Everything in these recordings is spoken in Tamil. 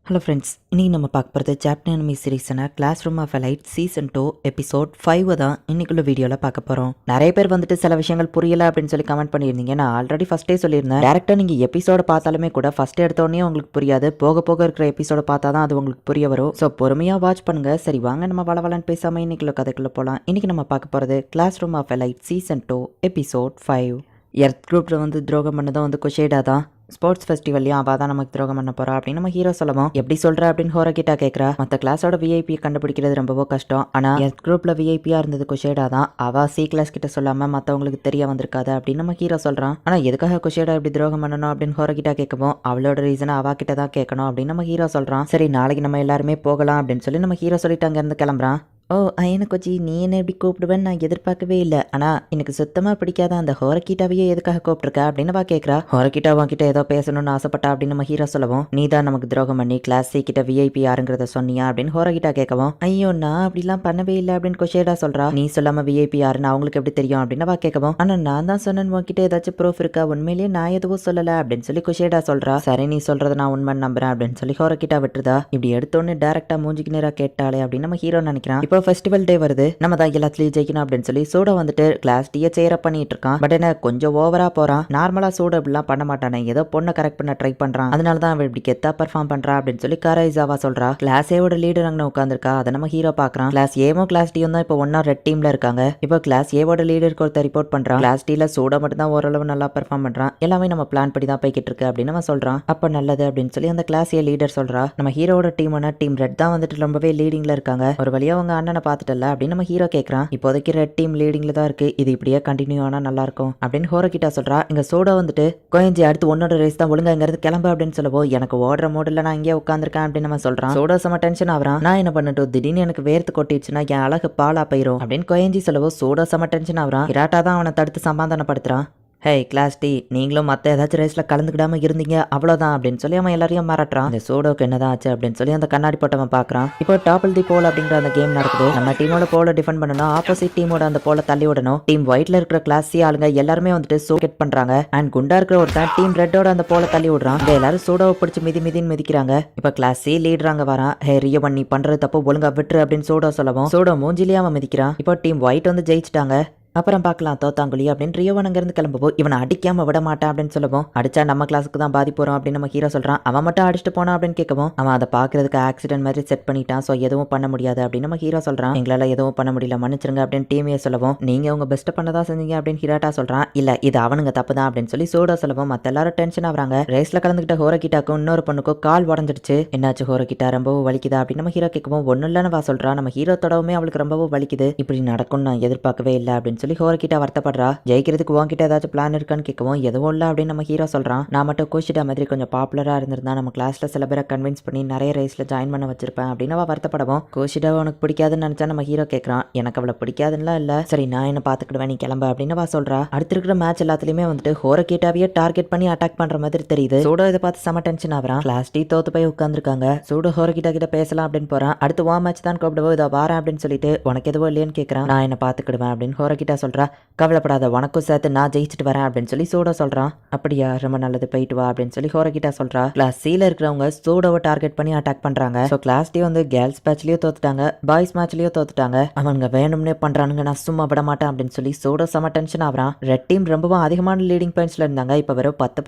ஹலோ ஃப்ரெண்ட்ஸ், இன்றைக்கி நம்ம பார்க்க போகிறது ஜாப்பனீஸ் அனிமி சீரீஸான class room of elite season 2 episode 5 தான் இன்னைக்குள்ள வீடியோவில் பார்க்க போகிறோம். நிறைய பேர் வந்துட்டு சில விஷயங்கள் புரியலை அப்படின்னு சொல்லி கமெண்ட் பண்ணியிருந்தீங்க. நான் ஆல்ரெடி ஃபஸ்ட்டே சொல்லியிருந்தேன், டேரெக்டாக நீங்கள் எபிசோட பார்த்தாலுமே கூட ஃபஸ்ட் எடுத்தோடனே உங்களுக்கு புரியாது, போக போக இருக்கிற எபிசோட பார்த்தா தான் அது உங்களுக்கு புரிய வரும். ஸோ பொறுமையாக வாட்ச் பண்ணுங்கள். சரி வாங்க நம்ம வளவலன்னு பேசாமல் இன்னைக்குள்ள கதைக்குள்ளே போகலாம். இன்றைக்கி நம்ம பார்க்க போகிறது class room of elite season 2 episode 5. Earth குரூப்பில் வந்து துரோகம் பண்ணதும் வந்து குஷேடா தான். ஸ்போர்ட்ஸ் ஃபெஸ்டிவல்லையும் அவள் தான் நமக்கு துரோகம் பண்ண போறா அப்படின்னு நம்ம ஹீரோ சொல்லவும், எப்படி சொல்ற அப்படின்னு ஹோரகிட்டா கேட்குறா. மற்ற கிளாஸோட விஐபி கண்டுபிடிக்கிறது ரொம்பவோ கஷ்டம், ஆனால் எர்த் குரூப்ல விஐபியா இருந்தது குஷேடா தான். அவ சி கிளாஸ் கிட்ட சொல்லாம மற்றவங்களுக்கு தெரிய வந்திருக்காது அப்படின்னு நம்ம ஹீரோ சொல்றான். ஆனால் எதுக்காக குஷேடா இப்படி துரோகம் பண்ணணும் அப்படின்னு ஹோரகிட்டா கேட்கவும், அவளோட ரீசனை அவ கிட்ட தான் கேட்கணும் அப்படின்னு நம்ம ஹீரோ சொல்றான். சரி நாளைக்கு நம்ம எல்லாருமே போகலாம் அப்படின்னு சொல்லி நம்ம ஹீரோ சொல்லிட்டு அங்க இருந்து கிளம்புறான். ஓ ஐயனு கொச்சி, நீ என்ன எப்படி கூப்பிடுவேன்னு நான் எதிர்பார்க்கவே இல்லை. ஆனால் எனக்கு சுத்தமாக பிடிக்காத அந்த ஹோரகிட்டாவையே எதுக்காக கூப்பிட்டுருக்க அப்படின்னு வா கேட்குறா. ஹோரகிட்டா உன்கிட்ட ஏதோ பேசணும்னு ஆசைப்பட்டா அப்படின்னு நம்ம ஹீரோ சொல்லவும், நீ தான் நமக்கு துரோகம் பண்ணி கிளாஸ் சி கிட்ட விஐபி யாருங்கிறத சொன்னியா அப்படின்னு ஹோரகிட்டா கேட்கவும், ஐயோ நான் அப்படிலாம் பண்ணவே இல்லை அப்படின்னு கொஷேடா சொல்றா. நீ சொல்லாம விஐபி யாருன்னு அவங்களுக்கு எப்படி தெரியும் அப்படின்னு வா கேட்கவும், ஆனால் நான் தான் சொன்னேன்னு உன்கிட்ட ஏதாச்சும் ப்ரூஃப் இருக்கா? உண்மையிலேயே நான் எதுவும் சொல்லலை அப்படின்னு சொல்லி கொஷேடா சொல்றா. சரி நீ சொல்றத நான் உண்மை நம்புறேன் அப்படின்னு சொல்லி ஹோரகிட்டா விட்டுருதா. இப்படி எடுத்தோன்னு டேரக்டா மூஞ்சிக்கு நேரா கேட்டாலே அப்படின்னு நம்ம ஹீரோ நினைக்கிறான். இப்போ ஃபெஸ்டிவல் டே வருது, நம்ம தான் எல்லாத்துலயும் ஜெயிக்கணும் அப்படின்னு சொல்லி சூட வந்துட்டு கிளாஸ் டீயை சேர பண்ணிட்டு இருக்கான். பட் என்ன கொஞ்சம் ஓவரா போறான். நார்மலா சூட இப்படிலாம் பண்ண மாட்டானே, ஏதோ பொண்ணை கரெக்ட் பண்ண ட்ரை பண்றான், அதனால தான் அவன் இப்படி கெத்தா பெர்ஃபார்ம் பண்றா அப்படின்னு சொல்லி காரைசாவா சொல்றா. கிளாஸ் ஏவோட லீடர் அங்கே உட்காந்துருக்கா, அதை நம்ம ஹீரோ பாக்குறான். கிளாஸ் ஏவும் கிளாஸ் டீயும் தான் இப்போ ஒன்னா ரெட் டீம்ல இருக்காங்க. இப்போ கிளாஸ் ஏவோட லீடருக்கு ஒருத்தர் ரிப்போர்ட் பண்றான். கிளாஸ் டீல சூட மட்டும் தான் ஓரளவு நல்லா பெர்ஃபார்ம் பண்றான், எல்லாமே நம்ம பிளான் படி தான் போய்கிட்டு இருக்கு அப்படின்னு நம்ம சொல்றான். அப்ப நல்லது அப்படின்னு சொல்லி அந்த கிளாஸ் ஏ லீடர் சொல்றா. நம்ம ஹீரோட டீமான டீம் ரெட் தான் வந்துட்டு ரொம்பவே லீடிங்ல இருக்காங்க. ஒரு வழியா அவங்க அண்ணனை பார்த்துட்டல அப்படின்னு நம்ம ஹீரோ கேட்கறான். இப்போதைக்கு ரெட் டீம் லீடிங்ல தான் இருக்கு, இது இப்படியே கண்டினியூ ஆனா நல்லா இருக்கும் அப்படின்னு ஹோரகிட்டா சொல்றா. இங்க சோடா வந்துட்டு கோயஞ்சி அடுத்து ஒன்னோட ரேஸ் தான், ஒழுங்கா இங்க இருந்து கிளம்பு அப்படின்னு சொல்லவோ, எனக்கு ஓடுற மோடில் நான் இங்கே உட்காந்துருக்கேன் அப்படின்னு நம்ம சொல்றான். சோடா செம டென்ஷன் ஆகிறான். நான் என்ன பண்ணட்டும், திடீர்னு எனக்கு வேர்த்து கொட்டிடுச்சுன்னா என் அழகு பாலா போயிரும் அப்படின்னு கோயஞ்சி சொல்லவோ சோடா செம டென்ஷன் ஆகிறான். ஹிராட்டா தான் அவனை தடுத்து சமாதானப்படுத்துறான். ஹே கிளாஸ் டி, நீங்களும் மற்ற ஏதாச்சும் ரேஸில் கலந்துக்கிடாம இருந்தீங்க அவ்வளோதான் அப்படின்னு சொல்லி அவன் எல்லாரையும் மிரட்டுறான். இந்த சோடோக்கு என்னதான் ஆச்சு அப்படின்னு சொல்லி அந்த கண்ணாடி போட்டவன் பார்க்குறான். இப்போ டாப்பிள் தி போல் அப்படிங்கிற அந்த கேம் நடக்குது. நம்ம டீமோட போல டிஃபெண்ட் பண்ணணும், ஆப்போசிட் டீமோட அந்த போல தள்ளி விடணும். டீம் ஒயிட்ல இருக்கிற கிளாஸ் சி ஆளுங்க எல்லாருமே வந்துட்டு சோகெட் பண்றாங்க. அண்ட் குண்டா இருக்கிற ஒருத்தன் டீம் ரெட்டோட அந்த போல தள்ளி விடுறான். இந்த எல்லாரும் சோடோவை பிடிச்சி மிதின்னு மிதிக்கிறாங்க. இப்போ கிளாஸ் சி லீடராங்க வரான். ஹே ரியவன், நீ பண்றது தப்பு, ஒழுங்கா விட்டுரு அப்படின்னு சோடோ சொல்லவும் சோடோ மூஞ்சிலேயே அவன் மிதிக்கிறான். இப்போ டீம் ஒயிட் வந்து ஜெயிச்சிட்டாங்க, அப்புறம் பார்க்கலாம் தோத்தாங்குழி அப்படின்னு ரியோவன் அங்கிருந்து கிளம்புவோம். இவனை அடிக்காம விட மாட்டான் அப்படின்னு சொல்லவும், அடிச்சா நம்ம கிளாஸுக்கு தான் பாதி போறோம் அப்படின்னு நம்ம ஹீரோ சொல்றான். அவன் மட்டும் அடிச்சுட்டு போனா அப்படின்னு கேட்கவும், அவன் அதை பாக்குறதுக்கு ஆக்சிடென்ட் மாதிரி செட் பண்ணிட்டான், ஸோ எதுவும் பண்ண முடியாது அப்படின்னு நம்ம ஹீரோ சொல்றான். எங்களால எதுவும் பண்ண முடியல, மன்னிச்சிருங்க அப்படின்னு டீமையே சொல்லவும், நீங்க உங்க பெஸ்ட் பண்ணதா செஞ்சீங்க அப்படின்னு ஹிராட்டா சொல்றான். இல்ல இது அவனுங்க தப்பு தான் அப்படின்னு சொல்லி சோடா சொல்லவும் மத்த எல்லாரும் டென்ஷன் ஆகுறாங்க. ரேஸ்ல கலந்துகிட்ட ஹோரகிட்டாக்கும் இன்னொரு பொண்ணுக்கும் கால் உடஞ்சிடுச்சு. என்னாச்சு ஹோரகிட்டா, ரொம்பவும் வலிக்குதா அப்படின்னு நம்ம ஹீரோ கேட்கவும், ஒன்னும் இல்லைன்னு வா சொல்றான். நம்ம ஹீரோ தொடவுமே அவளுக்கு ரொம்பவும் வலிக்குது. இப்படி நடக்கும் நான் எதிர்பார்க்கவே இல்லை அப்படின்னு சொல்லி ஹோரகிட்டா வருத்தப்படுறா. ஜெயிக்கிறதுக்கு உன்கிட்ட ஏதாச்சும் பிளான் இருக்கான்னு கேட்கவும், எதுவும் இல்லை அப்படின்னு நம்ம ஹீரோ சொல்றான். நான் மட்டும் கோஷிட்டா மாதிரி கொஞ்சம் பாப்புலரா இருந்திருந்தா நம்ம கிளாஸ்ல சில பேரை கன்வின்ஸ் பண்ணி நிறைய ரேஸ்ல ஜாயின் பண்ண வச்சிருப்பேன் அப்படின்னு அவ வருத்தப்படவும், கோஷிட்டாவை உனக்கு பிடிக்காதுன்னு நினைச்சா நம்ம ஹீரோ கேட்கறான். எனக்கு அவளை பிடிக்காதுன்னா இல்ல, சரி நான் என்ன பாத்துக்கிடுவேன், நீ கிளம்ப அப்படின்னு அவ சொல்றா. அடுத்து இருக்கிற மேட்ச் எல்லாத்துலயுமே வந்துட்டு ஹோரகிட்டாவையே டார்கெட் பண்ணி அட்டாக் பண்ற மாதிரி தெரியுது. சூடோ இதை பார்த்து செம டென்ஷன் ஆகிறான். கிளாஸ் டீ தோத்து போய் உட்காந்துருக்காங்க. சூடோ ஹோரகிட்டா கிட்ட பேசலாம் அப்படின்னு போறான். அடுத்து வா மேட்ச் தான் கூப்பிடுவோம், இதை வாரேன் அப்படின்னு சொல்லிட்டு உனக்கு எதுவும் இல்லையான்னு கேட்கறான். நான் என்ன பாத்துக்கிடுவேன் அப்படின்னு ஹோரகிட்டா சொல்றா. கவலைப்படாத, உனக்கும் சேர்த்து நான் ஜெயிச்சுட்டு வரேன் அப்படின்னு சொல்லி சோடோ சொல்றான். அப்படியா, ரொம்ப நல்லது, போயிட்டு வா அப்படின்னு சொல்லி ஹோரகிட்டா சொல்றா. கிளாஸ் சில இருக்கிறவங்க சோடோவை டார்கெட் பண்ணி அட்டாக் பண்றாங்க. ஸோ கிளாஸ் டி வந்து கேர்ள்ஸ் மேட்ச்லயும் தோத்துட்டாங்க, பாய்ஸ் மேட்ச்லயும் தோத்துட்டாங்க. அவங்க வேணும்னே பண்றானுங்க, நான் சும்மா விட மாட்டேன் அப்படின்னு சொல்லி சோடோ செம டென்ஷன் ஆகிறான். ரெட் டீம் ரொம்பவும் அதிகமான லீடிங் பாயிண்ட்ஸ்ல இருந்தாங்க, இப்போ வெறும் 10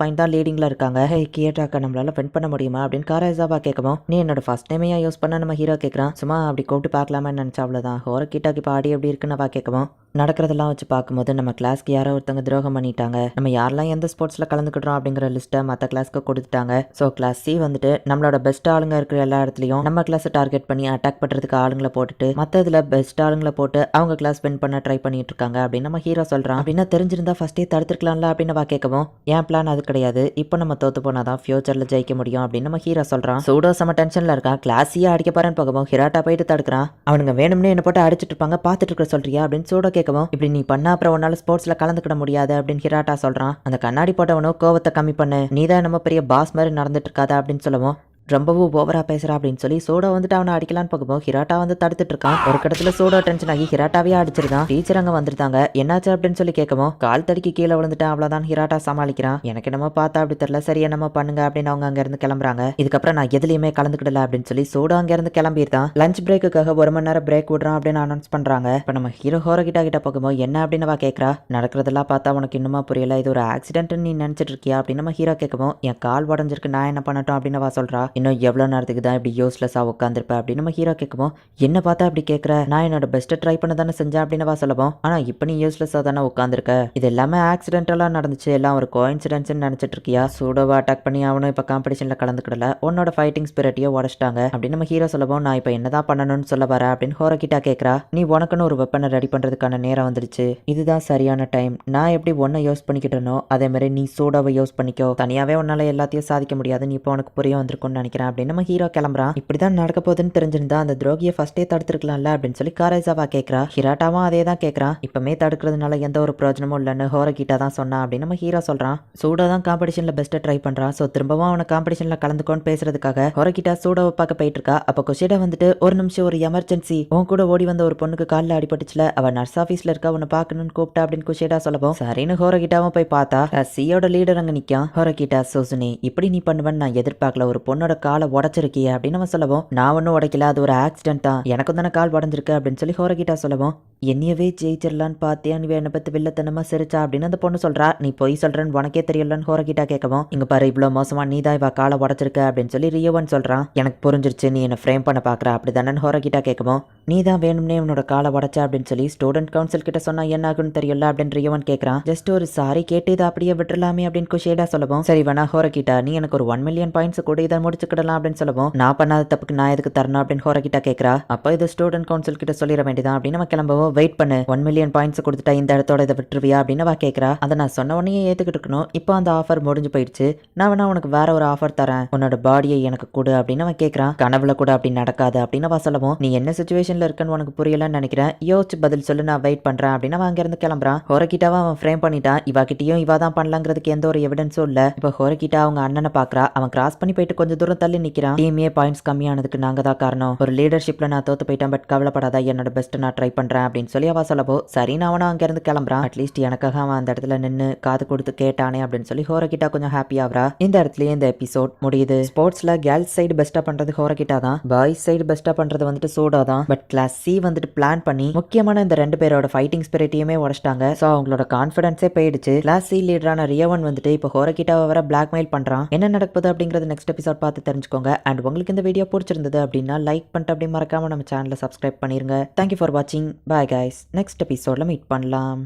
பாயிண்ட் தான் லீடிங்ல இருக்காங்க. ஹே கியேட்டாக்கா, நம்மளால வின் பண்ண முடியுமா அப்படின்னு காரேசாவா கேட்கவும், நீ என்னோட ஃபர்ஸ்ட் டைமையா யூஸ் பண்ண நம்ம ஹீரோ கேட்கறான். சும்மா அப்படி கூப்பிட்டு பார்க்கலாமே நினைச்சா அவ்வளவுதான். ஹோரகிட்டாக்கு இப்போ ஆடி எப்படி இருக்குன்னு கேட்கவும், நடக்கிறதெல்லாம் வச்சு பார்க்கும்போது நம்ம கிளாஸ்க்கு யாரோ ஒருத்தவங்க துரோகம் பண்ணிட்டாங்க. நம்ம யாரெல்லாம் எந்த ஸ்போர்ட்ஸில் கலந்துக்கிட்டோம் அப்படிங்கிற லிஸ்ட்டை மற்ற கிளாஸ்க்கு கொடுத்துட்டாங்க. ஸோ கிளாஸ் சி வந்துட்டு நம்மளோட பெஸ்ட் ஆளுங்க இருக்கிற எல்லா இடத்துலையும் நம்ம கிளாஸை டார்கெட் பண்ணி அட்டாக் பண்ணுறதுக்கு ஆளுங்களை போட்டுட்டு மற்ற இதில் பெஸ்ட் ஆளுங்களை போட்டு அவங்க கிளாஸ் வின் பண்ண ட்ரை பண்ணிட்டு இருக்காங்க அப்படின்னு நம்ம ஹீரோ சொல்கிறான். அப்படின்னா தெரிஞ்சிருந்தா ஃபர்ஸ்டே தடுத்துருக்கலாம்ல அப்படின்னு கேட்கவும், என் பிளான் அது கிடையாது, இப்போ நம்ம தோத்து போனாதான் ஃபியூச்சரில் ஜெயிக்க முடியும் அப்படின்னு நம்ம ஹீரோ சொல்கிறான். சூடோ செம டென்ஷனில் இருக்கான். கிளாஸையே அடிக்க போறேன்னு போகவும் ஹிராட்டா போயிட்டு தடுக்கிறான். அவனுங்க வேணும்னே என்ன போட்டு அடிச்சிட்டு இருப்பாங்க, பார்த்துட்டு இருக்க சொல்றியா அப்படின்னு சூடோ கேட்கவும், இப்படி நீ பண்ண அப்புறம் உன்னால ஸ்போர்ட்ஸ்ல கலந்துக்கிட முடியாது அப்படின்னு ஹிராட்டா சொல்றான். அந்த கண்ணாடி போட்டவனோ கோவத்தை கம்மி பண்ணு, நீதான் நம்ம பெரிய பாஸ் மாதிரி நடந்துட்டு இருக்காத அப்படின்னு சொல்லவும், ரொம்பவும் ஓவரா பேசுறா அப்படின்னு சொல்லி சோடா வந்துட்டு அவனை அடிக்கலான்னு போகும்போது ஹிராட்டா வந்து தடுத்துட்டு இருக்கான். ஒரு கடத்துல சோடா டென்ஷன் ஆகி ஹிராட்டாவே அடிச்சிருக்கான். டீச்சர் அங்க வந்திருந்தாங்க. என்னாச்சு அப்படின்னு சொல்லி கேட்கவும் கால் தடுக்கி கீழே விழுந்துட்டான். அவ்வளவுதான் ஹிராட்டா சமாளிக்கிறான். எனக்கு என்னமோ பார்த்தா அப்படி தெரியல, சரி என்னமோ பண்ணுங்க அப்படின்னு அவங்க அங்க இருந்து கிளம்புறாங்க. இதுக்கப்புறம் நான் எதுலயுமே கலந்துக்கிடல அப்படின்னு சொல்லி சோடா அங்க இருந்து கிளம்பிடுதான். லஞ்ச் பிரேக்குக்காக 1 மணி நேரம் பிரேக் விடுறான் அப்படின்னு அனௌன்ஸ் பண்றாங்க. இப்ப நம்ம ஹீரோ கிட்ட போகும்போது என்ன அப்படின்னு அவ கேட்கறா. நடக்கிறதெல்லாம் பார்த்தா உனக்கு இன்னுமா புரியல, இது ஒரு ஆக்சிடென்ட் நீ நினைச்சிட்டு இருக்கியா அப்படின்னு நம்ம ஹீரோ கேட்கவும் என் கால் உடஞ்சிருக்கு, நான் என்ன பண்ணட்டும் அப்படின்னு அவ சொல்றா. இன்னும் எவ்வளவு நேரத்துக்கு தான் இப்படி யூஸ்லெஸ்ஸா உட்காந்துருப்ப அப்படின்னு நம்ம ஹீரோ கேட்கவும் என்ன பார்த்தா அப்படி கேட்கற, நான் என்னோட பெஸ்ட்டை ட்ரை பண்ண தானே செஞ்சேன் அப்படின்னு அவ சொல்லவும் ஆனா இப்ப நீ யூஸ்லெஸ்ஸா தானே உட்காந்துருக்க, இது எல்லாமே ஆக்சிடென்டெல்லாம் நடந்துச்சு, எல்லாம் ஒரு கோயின்சிடென்ஸ் நினைச்சிட்டு இருக்கியா, சூடோவா அட்டாக் பண்ணி அவனும் இப்ப காம்படிஷன்ல கலந்துக்கிடல, உன்னோட ஃபைட்டிங் ஸ்பிரிட்டையோ உடச்சிட்டாங்க அப்படின்னு நம்ம ஹீரோ சொல்லவும் நான் இப்ப என்னதான் பண்ணணும்னு சொல்ல வர அப்படின்னு ஹோரோகிட்டா கேட்கறா. நீ உனக்குன்னு ஒரு வெப்பனை ரெடி பண்றதுக்கான நேரம் வந்துடுச்சு, இதுதான் சரியான டைம், நான் எப்படி ஒன்னை யூஸ் பண்ணிக்கிட்டனோ அதே மாதிரி நீ சோடாவை யூஸ் பண்ணிக்கோ, தனியாவே உன்னால எல்லாத்தையும் சாதிக்க முடியாது, நீ இப்போ உனக்கு புரிய வந்திருக்கும்னு நினைக்கிறேன் அப்படின்னு நம்ம ஹீரோ கிளம்புறான். இப்படிதான் நடக்க போகுதுன்னு தெரிஞ்சிருந்தா அந்த துரோகியை ஃபர்ஸ்டே தடுத்துருக்கலாம்ல அப்படின்னு சொல்லி காரேசாவா கேட்கறா. ஹிராட்டாவும் அதே தான் கேட்கறான். இப்பமே தடுக்கிறதுனால எந்த ஒரு பிரயோஜனமும் இல்லைன்னு ஹோரோகிட்டா தான் சொன்னா அப்படின்னு நம்ம ஹீரோ சொல்றான். சூடா தான் காம்படிஷன்ல பெஸ்ட்டை ட்ரை பண்றான். ஸோ திரும்பவும் அவனை காம்படிஷன்ல கலந்துக்கோன்னு பேசுறதுக்காக ஹோரோகிட்டா சூடாவை பார்க்க போயிட்டு இருக்கா. அப்போ குஷிடா வந்துட்டு ஒரு நிமிஷம், ஒரு எமர்ஜென்சி, உன் கூட ஓடி வந்த ஒரு பொண்ணுக்கு காலில் அடிபட்டுச்சுல, அவ நர்ஸ் ஆஃபீஸ்ல இருக்கா, உன்னை பார்க்கணும்னு கூப்பிட்டா அப்படின்னு குஷிடா சொல்லவும் சரின்னு ஹோரோகிட்டாவும் போய் பார்த்தா சியோட லீடர் அங்க நிக்கான். ஹோரோகிட்டா சோசுனி இப்படி நீ பண்ணுவேன்னு நான் எதிர்பார்க்கல, ஒரு பொண்ணோட காலை உடச்சிருக்கிய அப்படின்னு அவன் சொல்லவும் நான் ஒன்னும் உடைக்கல, அது ஒரு ஆக்சிடென்ட் தான், எனக்கும் தானே கால் உடஞ்சிருக்கு அப்படின்னு சொல்லி ஹோரோகிட்டா சொல்லவும் என்னையவே ஜெயிச்சிடலான்னு பார்த்தியா, நீ என்னை பத்தி வில்லத்தனமா சிரிச்சா அப்படின்னு அந்த பொண்ணு சொல்றா. நீ பொய் சொல்றேன்னு உனக்கே தெரியலன்னு ஹோரோகிட்டா கேட்கவும் இங்க பாரு இவ்வளவு மோசமா நீ தான் இவ காலை உடச்சிருக்க அப்படின்னு சொல்லி ரியோவன் சொல்றான். எனக்கு புரிஞ்சிருச்சு, நீ என்ன ஃப்ரேம் பண்ண பாக்குற அப்படிதானே ஹோரோகிட்டா கேட்கவும் நீ தான் வேணும்னே உன்னோட காலை உடச்சா அப்படின்னு சொல்லி ஸ்டூடெண்ட் கவுன்சில் கிட்ட சொன்னா என்ன ஆகுன்னு தெரியல அப்படின்னு ரியோவன் கேட்கறான். ஜஸ்ட் ஒரு சாரி கேட்டு இதை அப்படியே விட்டுலாமே அப்படின்னு குஷேடா சொல்லவும் சரி வேணா ஹோரோகிட்டா நீ எனக்கு ஒரு 1 மில்லியன் பாயிண்ட்ஸ் கூட இதை முடிச்சுக்கிடலாம் அப்படின்னு சொல்லவும் நான் பண்ணாத தப்புக்கு நான் எதுக்கு தரணும் அப்படின்னு ஹோரோகிட்டா கேட்கறா. அப்ப இது ஸ்டூடெண்ட் கவுன்சில் கிட்ட சொல்லிட வேண்டியதான் அப்படின்னு நம்ம கிளம்பவும் வெயிட் பண்ணு, 1 மில்லியன் பாயிண்ட்ஸ் கொடுத்துட்டா இந்த இடத்தோட இதை விட்டுருவியா அப்படின்னு அவ கேட்கறா. அதை நான் சொன்ன உடனே ஏத்துக்கிட்டு இருக்கணும், இப்போ அந்த ஆஃபர் முடிஞ்சு போயிடுச்சு, நான் வேணா உனக்கு வேற ஒரு ஆஃபர் தரேன், உன்னோட பாடியை எனக்கு கொடு அப்படின்னு அவன் கேட்கறான். கனவுல கூட அப்படி நடக்காது அப்படின்னு அவ சொல்லவும் நீ என்ன சுச்சுவேஷன்ல இருக்குன்னு உனக்கு புரியலன்னு நினைக்கிறேன், யோசிச்சு பதில் சொல்லு, நான் வெயிட் பண்றேன் அப்படின்னு அவன் அங்கிருந்து கிளம்புறான். ஹோரோகிட்டாவை அவன் ஃப்ரேம் பண்ணிட்டான். இவ கிட்டயும் இவ தான் பண்ணலாங்கிறதுக்கு எந்த ஒரு எவிடன்ஸும் இல்ல. இப்போ ஹோரோகிட்டா அவங்க அண்ணனை பாக்குறா. அவன் கிராஸ் பண்ணி போயிட்டு கொஞ்சம் தூரம் தள்ளி நிக்கிறான். டீமே பாயிண்ட்ஸ் கம்மியானதுக்கு நாங்க தான் காரணம், ஒரு லீடர்ஷிப்ல நான் தோத்து போயிட்டேன், பட் கவலைப்படாத என்னோட பெஸ்ட் நான் ட்ரை பண்றேன் அப்படின்னு சொல்லி அவ சொல்லப்போ சரின்னு அவனும் அங்க இருந்து கிளம்புறான். அட்லீஸ்ட் எனக்காக அவன் அந்த இடத்துல நின்று காது கொடுத்து கேட்டானே அப்படின்னு சொல்லி ஹோரோகிட்டா கொஞ்சம் ஹாப்பி ஆகுறா. இந்த இடத்துலயே இந்த எபிசோட் முடியுது. ஸ்போர்ட்ஸ்ல கேர்ள்ஸ் சைடு பெஸ்டா பண்றது ஹோரோகிட்டா தான், பாய்ஸ் சைடு பெஸ்டா பண்றது வந்துட்டு சோடா தான். பட் கிளாஸ் சி வந்துட்டு பிளான் பண்ணி முக்கியமான இந்த 2 பேரோட ஃபைட்டிங் ஸ்பிரிட்டையுமே உடைச்சிட்டாங்க. ஸோ அவங்களோட கான்ஃபிடன்ஸே போயிடுச்சு. கிளாஸ் சி லீடரான ரியோவன் வந்துட்டு இப்போ ஹோரோகிட்டாவை வர பிளாக்மெயில் பண்றான். என்ன நடக்குது அப்படிங்கறது நெக்ஸ்ட் எபிசோட் பார்த்து தெரிஞ்சுக்கோங்க. அண்ட் உங்களுக்கு இந்த வீடியோ பிடிச்சிருந்தது அப்படின்னா லைக் பண்ணிட்டு அப்படி மறக்காம நம்ம சேனலை சப்ஸ்கிரைப் பண்ணிருங்க. தேங்க்யூ ஃபார் வாட்சிங். பாய் கைஸ், நெக்ஸ்ட் எபிசோட்ல மீட் பண்ணலாம்.